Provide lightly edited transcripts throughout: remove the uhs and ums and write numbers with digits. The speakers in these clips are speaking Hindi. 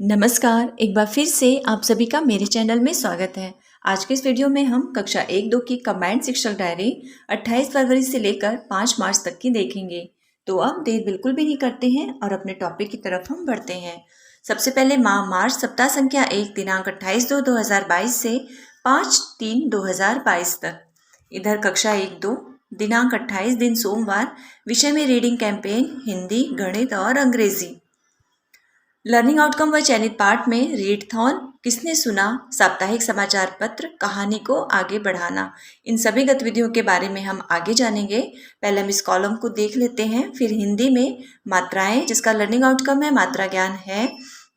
नमस्कार, एक बार फिर से आप सभी का मेरे चैनल में स्वागत है। आज के इस वीडियो में हम कक्षा 1-2 की कंबाइंड शिक्षक डायरी 28 फरवरी से लेकर 5 मार्च तक की देखेंगे। तो अब देर बिल्कुल भी नहीं करते हैं और अपने टॉपिक की तरफ हम बढ़ते हैं। सबसे पहले माह मार्च सप्ताह संख्या 1 दिनांक 28/2/2022 से 5/3/2022 तक। इधर कक्षा 1-2 दिनांक 28 दिन सोमवार, विषय में रीडिंग कैंपेन हिंदी, गणित और अंग्रेजी। लर्निंग आउटकम व चयनित पाठ में रीडथॉन, किसने सुना, साप्ताहिक समाचार पत्र, कहानी को आगे बढ़ाना। इन सभी गतिविधियों के बारे में हम आगे जानेंगे। पहले हम इस कॉलम को देख लेते हैं। फिर हिंदी में मात्राएं, जिसका लर्निंग आउटकम है मात्रा ज्ञान है।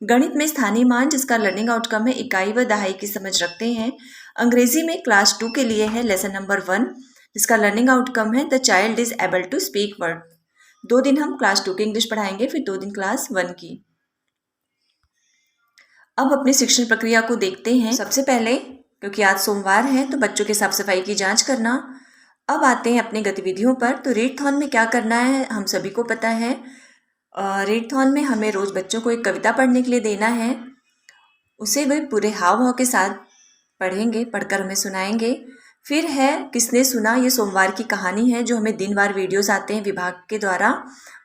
गणित में स्थानीय मान, जिसका लर्निंग आउटकम है इकाई व दहाई की समझ रखते हैं। अंग्रेजी में क्लास 2 के लिए है लेसन नंबर 1, जिसका लर्निंग आउटकम है the child is able to speak word. 2 दिन हम क्लास 2 की इंग्लिश पढ़ाएंगे, फिर 2 दिन क्लास 1 की। अब अपनी शिक्षण प्रक्रिया को देखते हैं। सबसे पहले, क्योंकि आज सोमवार है, तो बच्चों की साफ सफाई की जांच करना। अब आते हैं अपनी गतिविधियों पर। तो रीडथॉन में क्या करना है हम सभी को पता है। रीडथॉन में हमें रोज बच्चों को एक कविता पढ़ने के लिए देना है। उसे वे पूरे हाव भाव के साथ पढ़ेंगे, पढ़कर हमें सुनाएंगे। फिर है किसने सुना, ये सोमवार की कहानी है जो हमें दिनवार वीडियोस आते हैं विभाग के द्वारा।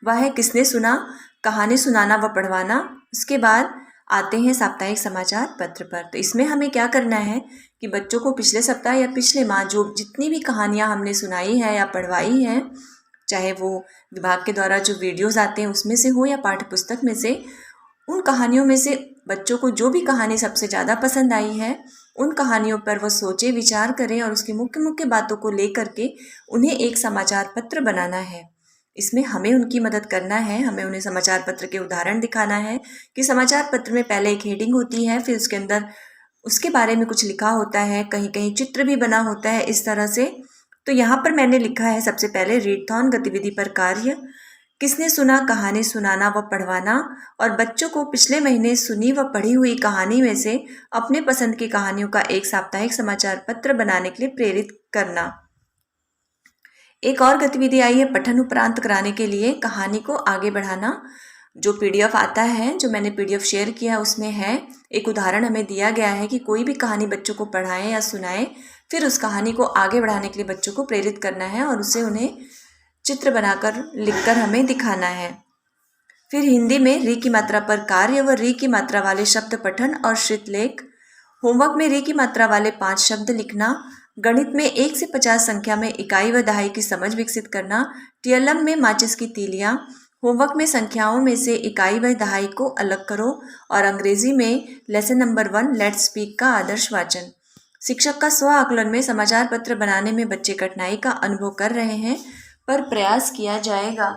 वह है किसने सुना, कहानी सुनाना व पढ़वाना। उसके बाद आते हैं साप्ताहिक समाचार पत्र पर। तो इसमें हमें क्या करना है कि बच्चों को पिछले सप्ताह या पिछले माह जो जितनी भी कहानियाँ हमने सुनाई है या पढ़वाई हैं, चाहे वो विभाग के द्वारा जो वीडियोस आते हैं उसमें से हो या पाठ्य पुस्तक में से, उन कहानियों में से बच्चों को जो भी कहानी सबसे ज़्यादा पसंद आई है उन कहानियों पर वो सोचे, विचार करें और उसकी मुख्य मुख्य बातों को लेकर के उन्हें एक समाचार पत्र बनाना है। इसमें हमें उनकी मदद करना है। हमें उन्हें समाचार पत्र के उदाहरण दिखाना है कि समाचार पत्र में पहले एक हेडिंग होती है, फिर उसके अंदर उसके बारे में कुछ लिखा होता है, कहीं कहीं चित्र भी बना होता है, इस तरह से। तो यहाँ पर मैंने लिखा है सबसे पहले रीडथॉन गतिविधि पर कार्य, किसने सुना, कहानी सुनाना व पढ़वाना, और बच्चों को पिछले महीने सुनी व पढ़ी हुई कहानी में से अपने पसंद की कहानियों का एक साप्ताहिक समाचार पत्र बनाने के लिए प्रेरित करना। एक और गतिविधि आई है पठन उपरांत कराने के लिए कहानी को आगे बढ़ाना। जो पीडीएफ आता है, जो मैंने पीडीएफ शेयर किया है, उसमें है एक उदाहरण हमें दिया गया है कि कोई भी कहानी बच्चों को पढ़ाएं या सुनाएं, फिर उस कहानी को आगे बढ़ाने के लिए बच्चों को प्रेरित करना है और उसे उन्हें चित्र बनाकर लिखकर हमें दिखाना है। फिर हिंदी में री की मात्रा पर कार्य व री की मात्रा वाले शब्द पठन और श्रुतलेख। होमवर्क में री की मात्रा वाले 5 शब्द लिखना। गणित में 1 से 50 संख्या में इकाई व दहाई की समझ विकसित करना। टीएलएम में माचिस की तीलियां। होमवर्क में संख्याओं में से इकाई व दहाई को अलग करो। और अंग्रेजी में लेसन नंबर 1 लेट्स स्पीक का आदर्श वाचन। शिक्षक का स्व आकलन में समाचार पत्र बनाने में बच्चे कठिनाई का अनुभव कर रहे हैं, पर प्रयास किया जाएगा।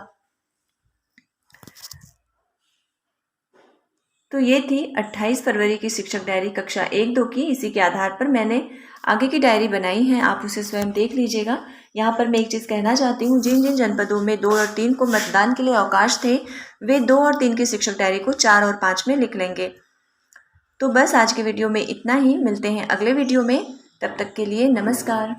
तो ये थी 28 फरवरी की शिक्षक डायरी कक्षा 1-2 की। इसी के आधार पर मैंने आगे की डायरी बनाई है, आप उसे स्वयं देख लीजिएगा। यहाँ पर मैं एक चीज़ कहना चाहती हूँ, जिन जिन जनपदों में 2 और 3 को मतदान के लिए अवकाश थे, वे 2 और 3 की शिक्षक डायरी को 4 और 5 में लिख लेंगे। तो बस आज के वीडियो में इतना ही। मिलते हैं अगले वीडियो में, तब तक के लिए नमस्कार।